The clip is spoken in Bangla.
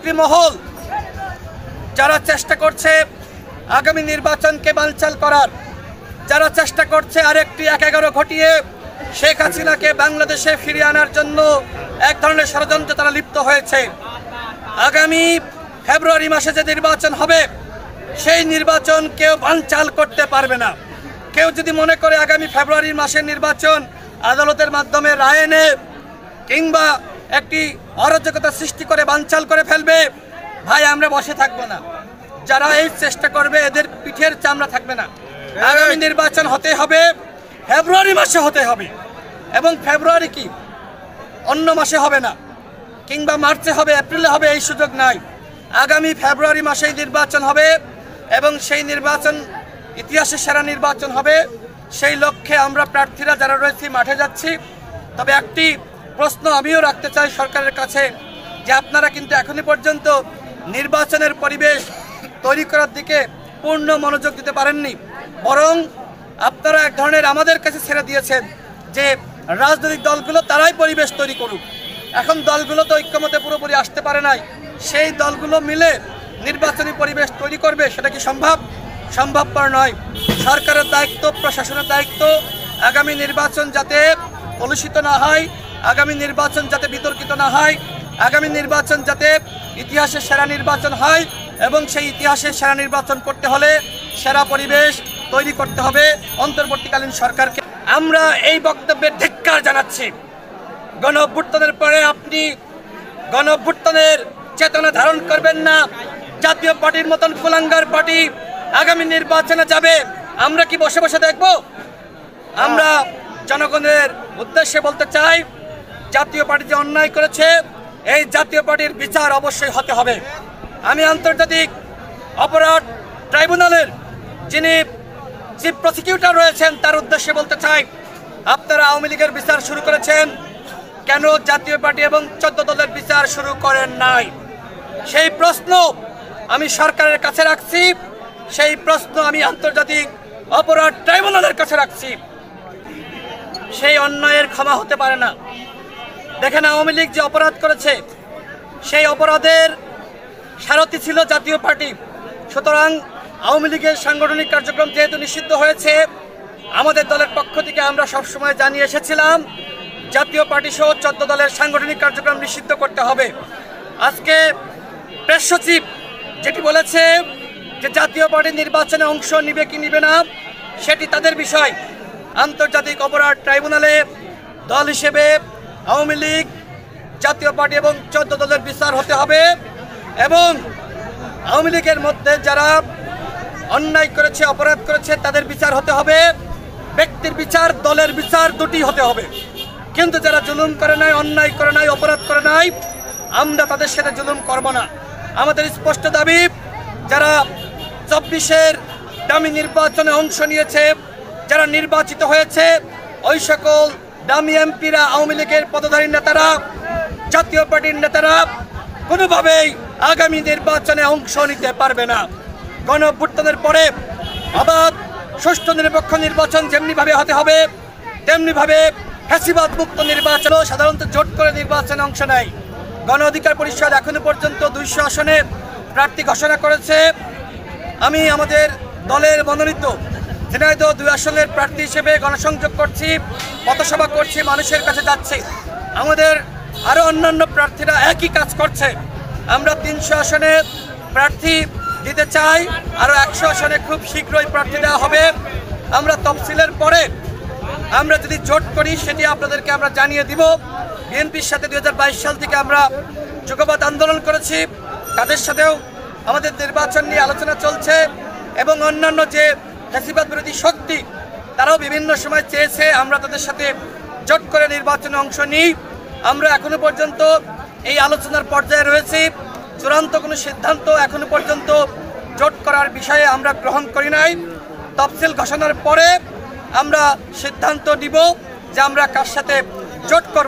একটি মহল যারা চেষ্টা করছে আগামী নির্বাচনকে বানচাল করার, যারা চেষ্টা করছে আরেকটি ১১ ঘটিয়ে শেখ হাসিনাকে বাংলাদেশে ফিরিয়ে আনার জন্য এক ধরনের ষড়যন্ত্রে তারা লিপ্ত হয়েছে। আগামী ফেব্রুয়ারি মাসে যে নির্বাচন হবে সেই নির্বাচন কেউ বানচাল করতে পারবে না। কেউ যদি মনে করে আগামী ফেব্রুয়ারি মাসের নির্বাচন আদালতের মাধ্যমে রায় এনে কিংবা একটি অরাজকতা সৃষ্টি করে বানচাল করে ফেলবে, ভাই আমরা বসে থাকবো না। যারা এই চেষ্টা করবে এদের পিঠের চামড়া থাকবে না। আগামী নির্বাচন হতে হবে ফেব্রুয়ারি মাসে হতে হবে, এবং ফেব্রুয়ারি কি অন্য মাসে হবে না, কিংবা মার্চে হবে, এপ্রিলে হবে, এই সুযোগ নাই। আগামী ফেব্রুয়ারি মাসেই নির্বাচন হবে এবং সেই নির্বাচন ইতিহাসের সেরা নির্বাচন হবে। সেই লক্ষ্যে আমরা প্রার্থীরা যারা রয়েছি মাঠে যাচ্ছি। তবে একটি প্রশ্ন আমিও রাখতে চাই সরকারের কাছে, যে আপনারা কিন্তু এখনই পর্যন্ত নির্বাচনের পরিবেশ তৈরি করার দিকে পূর্ণ মনোযোগ দিতে পারেননি, বরং আপনারা এক ধরনের আমাদের কাছে ছেড়ে দিয়েছেন যে রাজনৈতিক দলগুলো তারাই পরিবেশ তৈরি করুক। এখন দলগুলো তো ঐক্যমতে পুরোপুরি আসতে পারে নাই, সেই দলগুলো মিলে নির্বাচনী পরিবেশ তৈরি করবে, সেটা কি সম্ভবপর নয়। সরকারের দায়িত্ব, প্রশাসনের দায়িত্ব আগামী নির্বাচন যাতে কলুষিত না হয়, আগামী নির্বাচন যাতে বিতর্কিত না হয়, আগামী নির্বাচন যাতে ইতিহাসের সেরা নির্বাচন হয়, এবং সেই ইতিহাসের সেরা নির্বাচন করতে হলে সেরা পরিবেশ তৈরি করতে হবে অন্তর্বর্তীকালীন সরকারকে। আমরা এই বক্তব্যের ধিক্কার জানাচ্ছি। গণ অভ্যুত্থানের পরে আপনি গণ অভ্যুত্থানের চেতনা ধারণ করবেন না, জাতীয় পার্টির মতন কুলাঙ্গার পার্টি আগামী নির্বাচনে যাবে, আমরা কি বসে বসে দেখব? আমরা জনগণের উদ্দেশ্যে বলতে চাই, জাতীয় পার্টি যে অন্যায় করেছে এই জাতীয় পার্টির বিচার অবশ্যই হতে হবে। আমি আন্তর্জাতিক অপরাধ ট্রাইব্যুনালের যিনি চিফ প্রসিকিউটর রয়েছেন তার উদ্দেশ্যে বলতে চাই, আপনারা আওয়ামী লীগের বিচার শুরু করেছেন, কেন জাতীয় পার্টি এবং 14 দলের বিচার শুরু করেন নাই? সেই প্রশ্ন আমি সরকারের কাছে রাখছি, সেই প্রশ্ন আমি আন্তর্জাতিক অপরাধ ট্রাইব্যুনালের কাছে রাখছি। সেই অন্যায়ের ক্ষমা হতে পারে না। দেখেন, আওয়ামী লীগ যে অপরাধ করেছে সেই অপরাধের সারথি ছিল জাতীয় পার্টি। সুতরাং আওয়ামী লীগের সাংগঠনিক কার্যক্রম যেহেতু নিষিদ্ধ হয়েছে, আমাদের দলের পক্ষ থেকে আমরা সবসময় জানিয়ে এসেছিলাম জাতীয় পার্টি সহ 14 দলের সাংগঠনিক কার্যক্রম নিষিদ্ধ করতে হবে। আজকে প্রেস সচিব যেটি বলেছে যে জাতীয় পার্টি নির্বাচনে অংশ নিবে কি নিবে না সেটি তাদের বিষয়। আন্তর্জাতিক অপরাধ ট্রাইব্যুনালে দল হিসেবে আওয়ামী লীগ, জাতীয় পার্টি এবং 14 দলের বিচার হতে হবে, এবং আওয়ামী লীগের মধ্যে যারা অন্যায় করেছে, অপরাধ করেছে তাদের বিচার হতে হবে। ব্যক্তির বিচার, দলের বিচার দুটি হতে হবে। কিন্তু যারা জুলুম করে নাই, অন্যায় করে নাই, অপরাধ করে নাই, আমরা তাদের সাথে জুলুম করব না। আমাদের স্পষ্ট দাবি, যারা 24-এর দামি নির্বাচনে অংশ নিয়েছে, যারা নির্বাচিত হয়েছে, ওই সকল দামি এমপিরা, আওয়ামী লীগের পদধারী নেতারা, জাতীয় পার্টির নেতারা কোনোভাবেই আগামী নির্বাচনে অংশ নিতে পারবে না। গণ অভ্যুত্থানের পরে অবাধ, সুষ্ঠু, নিরপেক্ষ নির্বাচন যেমনিভাবে হতে হবে, তেমনিভাবে ফ্যাসিবাদ মুক্ত নির্বাচনও সাধারণত জোট করে নির্বাচনে অংশ নেয়। গণ অধিকার পরিষদ এখনো পর্যন্ত 200 আসনে প্রার্থী ঘোষণা করেছে। আমি আমাদের দলের মনোনীত ঝিনাইদহ 2 আসনের প্রার্থী হিসেবে গণসংযোগ করছি, পথসভা করছি, মানুষের কাছে যাচ্ছি। আমাদের আরও অন্যান্য প্রার্থীরা একই কাজ করছে। আমরা 300 আসনে প্রার্থী দিতে চাই, আরও 100 আসনে খুব শীঘ্রই প্রার্থী দেওয়া হবে। আমরা তফসিলের পরে আমরা যদি জোট করি সেটি আপনাদেরকে আমরা জানিয়ে দিব। বিএনপির সাথে 2022 সাল থেকে আমরা যুগপৎ আন্দোলন করেছি, তাদের সাথেও আমাদের নির্বাচন নিয়ে আলোচনা চলছে, এবং অন্যান্য যে ফ্যাসিবাদ বিরোধী শক্তি তারাও বিভিন্ন সময় চেয়েছে আমরা তাদের সাথে জোট করে নির্বাচনে অংশ নিই। আমরা এখনো পর্যন্ত এই আলোচনার পর্যায়ে রয়েছি। চূড়ান্ত কোনো সিদ্ধান্ত এখনো পর্যন্ত জোট করার বিষয়ে আমরা গ্রহণ করি নাই। তফসিল ঘোষণার পরে আমরা সিদ্ধান্ত নিব যে আমরা কার সাথে জোট করব।